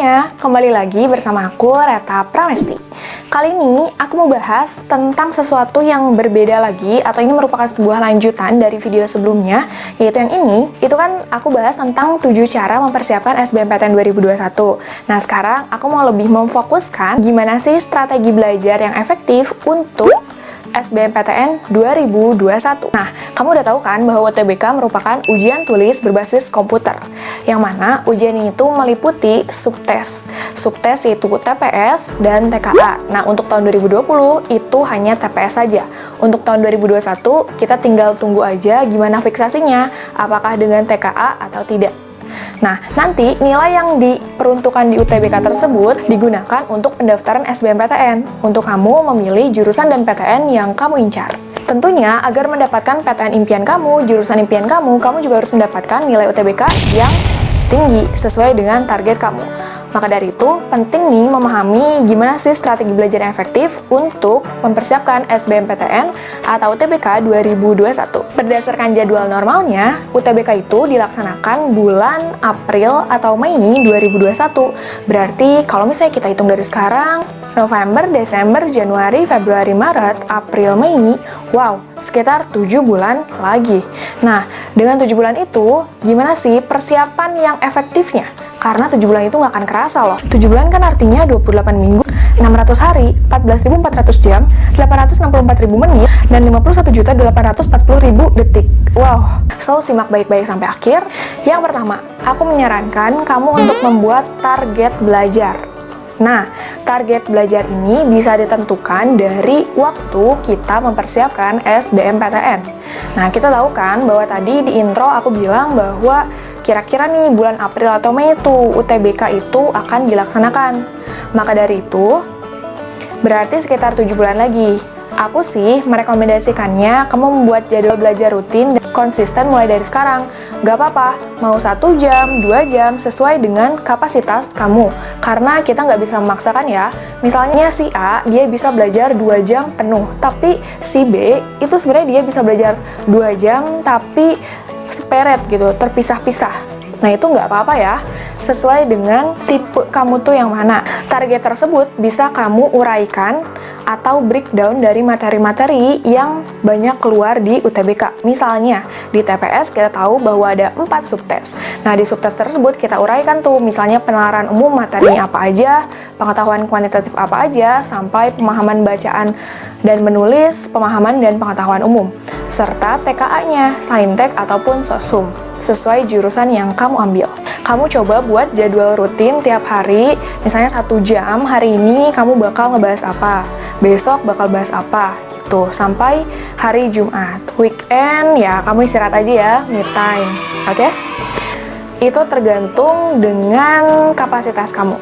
semuanya, kembali lagi bersama aku Reta Pramesti. Kali ini aku mau bahas tentang sesuatu yang berbeda lagi, atau ini merupakan sebuah lanjutan dari video sebelumnya, yaitu yang ini. Itu kan aku bahas tentang 7 cara mempersiapkan SBMPTN 2021. Nah sekarang aku mau lebih memfokuskan gimana sih strategi belajar yang efektif untuk SBMPTN 2021. Nah, kamu udah tahu kan bahwa UTBK merupakan ujian tulis berbasis komputer, yang mana ujian ini tuh meliputi subtes. Subtes yaitu TPS dan TKA. Nah, untuk tahun 2020 itu hanya TPS saja. Untuk tahun 2021 kita tinggal tunggu aja gimana fiksasinya, apakah dengan TKA atau tidak. Nah, nanti nilai yang diperuntukkan di UTBK tersebut digunakan untuk pendaftaran SBMPTN untuk kamu memilih jurusan dan PTN yang kamu incar. Tentunya, agar mendapatkan PTN impian kamu, jurusan impian kamu juga harus mendapatkan nilai UTBK yang tinggi sesuai dengan target kamu. Maka dari itu, penting nih memahami gimana sih strategi belajar yang efektif untuk mempersiapkan SBMPTN atau UTBK 2021. Berdasarkan jadwal normalnya, UTBK itu dilaksanakan bulan April atau Mei 2021. Berarti kalau misalnya kita hitung dari sekarang, November, Desember, Januari, Februari, Maret, April, Mei, wow, sekitar 7 bulan lagi. Nah, dengan 7 bulan itu, gimana sih persiapan yang efektifnya? Karena 7 bulan itu nggak akan kerasa loh. 7 bulan kan artinya 28 minggu, 600 hari, 14.400 jam, 864.000 menit, dan 51.840.000 detik. Wow, so simak baik-baik sampai akhir. Yang pertama, aku menyarankan kamu untuk membuat target belajar. Nah, target belajar ini bisa ditentukan dari waktu kita mempersiapkan SBMPTN. Nah, kita tahu kan bahwa tadi di intro aku bilang bahwa kira-kira nih bulan April atau Mei itu UTBK itu akan dilaksanakan. Maka dari itu, berarti sekitar 7 bulan lagi. Aku sih merekomendasikannya kamu membuat jadwal belajar rutin dan konsisten mulai dari sekarang. Gak apa-apa, mau 1 jam, 2 jam, sesuai dengan kapasitas kamu. Karena kita nggak bisa memaksakan ya. Misalnya si A, dia bisa belajar 2 jam penuh. Tapi si B, itu sebenarnya dia bisa belajar 2 jam, tapi seperet gitu, terpisah-pisah. Nah itu nggak apa-apa ya, sesuai dengan tipe kamu tuh yang mana. Target tersebut bisa kamu uraikan atau breakdown dari materi-materi yang banyak keluar di UTBK. Misalnya, di TPS kita tahu bahwa ada 4 subtes. Nah, di subtes tersebut kita uraikan tuh, misalnya penalaran umum materinya apa aja, pengetahuan kuantitatif apa aja, sampai pemahaman bacaan dan menulis, pemahaman dan pengetahuan umum, serta TKA-nya, Saintek ataupun Sosum, sesuai jurusan yang kamu ambil. Kamu coba buat jadwal rutin tiap hari, misalnya 1 jam, hari ini kamu bakal ngebahas apa, besok bakal bahas apa, gitu, sampai hari Jumat. Weekend, ya kamu istirahat aja ya, me time, oke? Itu tergantung dengan kapasitas kamu,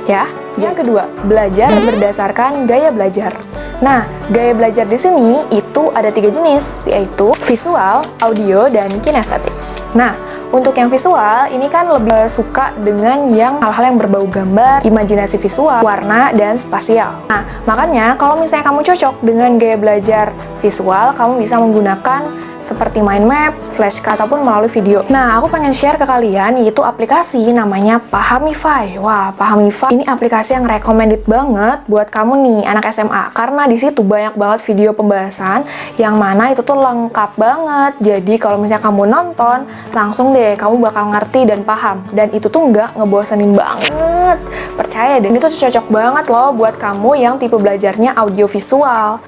ya. Yang kedua, belajar berdasarkan gaya belajar. Nah, gaya belajar di sini itu ada 3 jenis, yaitu visual, audio, dan kinestetik. Nah, untuk yang visual, ini kan lebih suka dengan yang hal-hal yang berbau gambar, imajinasi visual, warna, dan spasial. Nah, makanya kalau misalnya kamu cocok dengan gaya belajar visual, kamu bisa menggunakan seperti mind map, flashcard, ataupun melalui video. Nah, aku pengen share ke kalian, yaitu aplikasi namanya Pahamify. Wah, Pahamify ini aplikasi yang recommended banget buat kamu nih, anak SMA. Karena di situ banyak banget video pembahasan, yang mana itu tuh lengkap banget. Jadi, kalau misalnya kamu nonton, langsung deh, kamu bakal ngerti dan paham. Dan itu tuh nggak ngebosenin banget. Percaya deh, itu tuh cocok banget loh buat kamu yang tipe belajarnya audiovisual.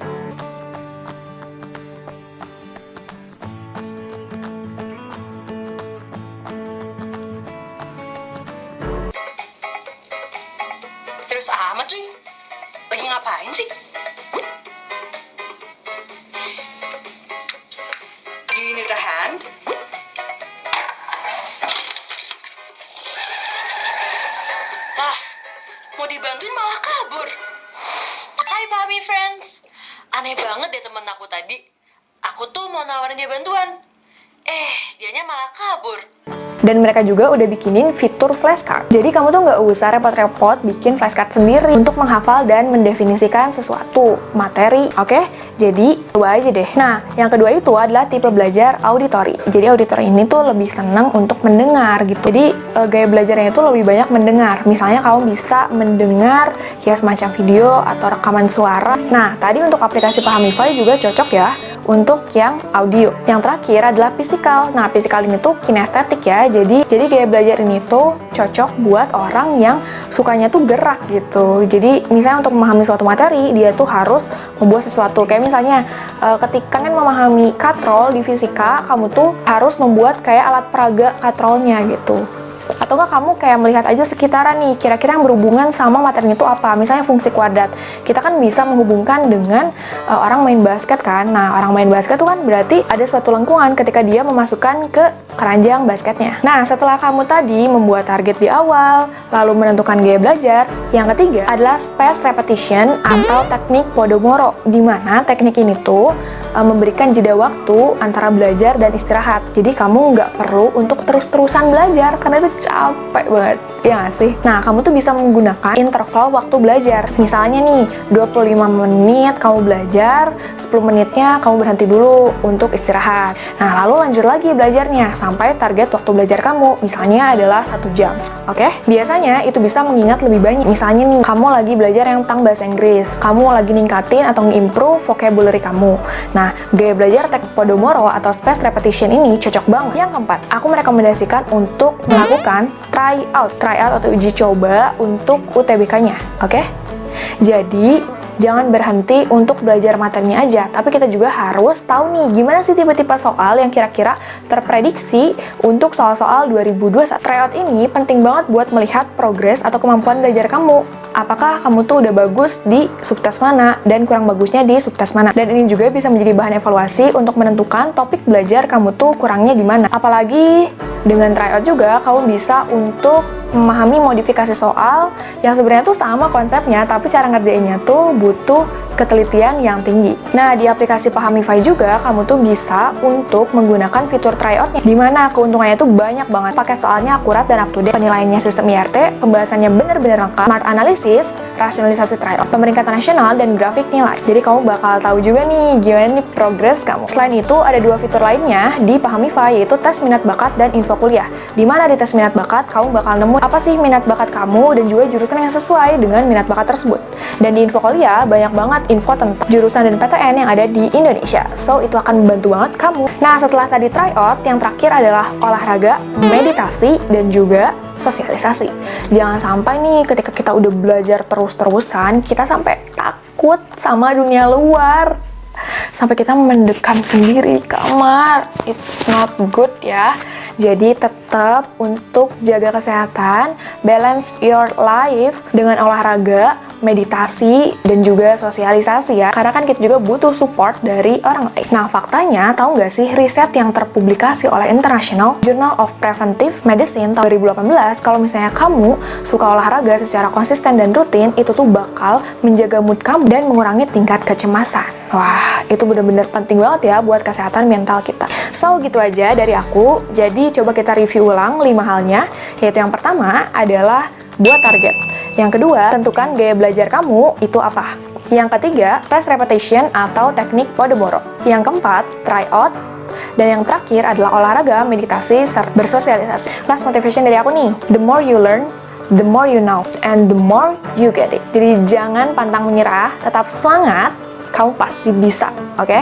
Serius amat cuy, lagi ngapain sih? Do you need a hand? Ah, mau dibantuin malah kabur. Hai Pahami Friends, aneh banget deh temen aku tadi. Aku tuh mau nawarin dia bantuan, dianya malah kabur. Dan mereka juga udah bikinin fitur flashcard. Jadi kamu tuh nggak usah repot-repot bikin flashcard sendiri untuk menghafal dan mendefinisikan sesuatu materi, oke? Jadi, coba aja deh. Nah, yang kedua itu adalah tipe belajar auditory. Jadi, auditory ini tuh lebih senang untuk mendengar gitu. Jadi, gaya belajarnya itu lebih banyak mendengar. Misalnya, kamu bisa mendengar ya semacam video atau rekaman suara. Nah, tadi untuk aplikasi Pahamify juga cocok ya untuk yang audio. Yang terakhir adalah physical. Nah, physical ini tuh kinestetik ya. Jadi gaya belajar ini tuh cocok buat orang yang sukanya tuh gerak gitu. Jadi, misalnya untuk memahami suatu materi, dia tuh harus membuat sesuatu. Kayak misalnya, ketika kan memahami katrol di fisika, kamu tuh harus membuat kayak alat peraga katrolnya gitu. Atau nggak kamu kayak melihat aja sekitaran nih, kira-kira yang berhubungan sama materi itu apa. Misalnya fungsi kuadrat, kita kan bisa menghubungkan dengan orang main basket kan. Nah, orang main basket tuh kan berarti ada suatu lengkungan ketika dia memasukkan ke keranjang basketnya. Nah, setelah kamu tadi membuat target di awal, lalu menentukan gaya belajar, yang ketiga adalah spaced repetition atau teknik Pomodoro, di mana teknik ini tuh memberikan jeda waktu antara belajar dan istirahat. Jadi kamu nggak perlu untuk terus-terusan belajar, karena itu capek banget, ya nggak sih? Nah, kamu tuh bisa menggunakan interval waktu belajar. Misalnya nih, 25 menit kamu belajar, 10 menitnya kamu berhenti dulu untuk istirahat. Nah, lalu lanjut lagi belajarnya sampai target waktu belajar kamu, misalnya adalah 1 jam. Oke? Biasanya itu bisa mengingat lebih banyak. Misalnya nih, kamu lagi belajar yang tentang bahasa Inggris, kamu lagi ningkatin atau nge-improve vocabulary kamu. Nah, gaya belajar teknik Pomodoro atau spaced repetition ini cocok banget. Yang keempat, aku merekomendasikan untuk melakukan tryout atau uji coba untuk UTBK-nya, oke? Jadi, jangan berhenti untuk belajar materinya aja, tapi kita juga harus tahu nih gimana sih tipe-tipe soal yang kira-kira terprediksi untuk soal-soal 2021. Tryout ini penting banget buat melihat progres atau kemampuan belajar kamu. Apakah kamu tuh udah bagus di subtes mana dan kurang bagusnya di subtes mana. Dan ini juga bisa menjadi bahan evaluasi untuk menentukan topik belajar kamu tuh kurangnya di mana. Apalagi dengan tryout juga kamu bisa untuk memahami modifikasi soal yang sebenarnya tuh sama konsepnya, tapi cara ngerjainnya tuh butuh ketelitian yang tinggi. Nah, di aplikasi Pahamify juga kamu tuh bisa untuk menggunakan fitur tryout-nya, di mana keuntungannya tuh banyak banget. Paket soalnya akurat dan up to date, penilaiannya sistem IRT, pembahasannya bener-bener lengkap, smart analysis, rasionalisasi tryout, pemeringkatan nasional, dan grafik nilai. Jadi kamu bakal tahu juga nih gimana nih progres kamu. Selain itu, ada 2 fitur lainnya di Pahamify, yaitu tes minat bakat dan info kuliah. Di mana di tes minat bakat, kamu bakal nemu apa sih minat bakat kamu dan juga jurusan yang sesuai dengan minat bakat tersebut. Dan di info kuliah, banyak banget info tentang jurusan dan PTN yang ada di Indonesia. So, itu akan membantu banget kamu. Nah, setelah tadi tryout, yang terakhir adalah olahraga, meditasi, dan juga sosialisasi. Jangan sampai nih ketika kita udah belajar terus-terusan, kita sampai takut sama dunia luar. Sampai kita mendekam sendiri di kamar. It's not good ya. Jadi tetap untuk jaga kesehatan, balance your life dengan olahraga, meditasi, dan juga sosialisasi ya. Karena kan kita juga butuh support dari orang lain. Nah, faktanya, tahu nggak sih riset yang terpublikasi oleh International Journal of Preventive Medicine tahun 2018, kalau misalnya kamu suka olahraga secara konsisten dan rutin, itu tuh bakal menjaga mood kamu dan mengurangi tingkat kecemasan. Wah, itu benar-benar penting banget ya buat kesehatan mental kita. So, gitu aja dari aku. Jadi, coba kita review ulang 5 halnya, yaitu yang pertama adalah buat target. Yang kedua, tentukan gaya belajar kamu itu apa. Yang ketiga, spaced repetition atau teknik Pomodoro. Yang keempat, tryout. Dan yang terakhir adalah olahraga, meditasi, serta bersosialisasi. Last motivation dari aku nih, the more you learn, the more you know, and the more you get it. Jadi jangan pantang menyerah, tetap semangat, kamu pasti bisa, oke?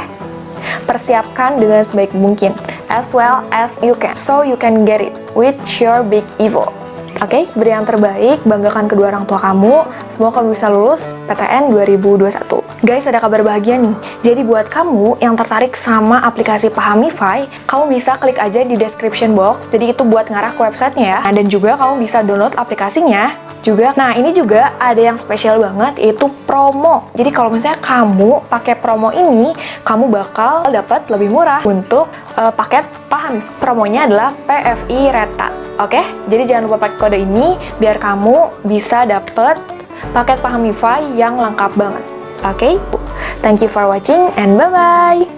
Persiapkan dengan sebaik mungkin, as well as you can, so you can get it with your big ego. Oke, beri yang terbaik, banggakan kedua orang tua kamu, semoga kamu bisa lulus PTN 2021. Guys, ada kabar bahagia nih. Jadi buat kamu yang tertarik sama aplikasi Pahamify, kamu bisa klik aja di description box, jadi itu buat ngarah ke websitenya ya. Dan juga kamu bisa download aplikasinya juga. Nah, ini juga ada yang spesial banget, yaitu promo. Jadi kalau misalnya kamu pakai promo ini, kamu bakal dapat lebih murah untuk paket Pahamify. Promonya adalah PFI Retat. Oke? Jadi jangan lupa pakai kode ini biar kamu bisa dapet paket Pahamify yang lengkap banget. Oke? Thank you for watching and bye-bye!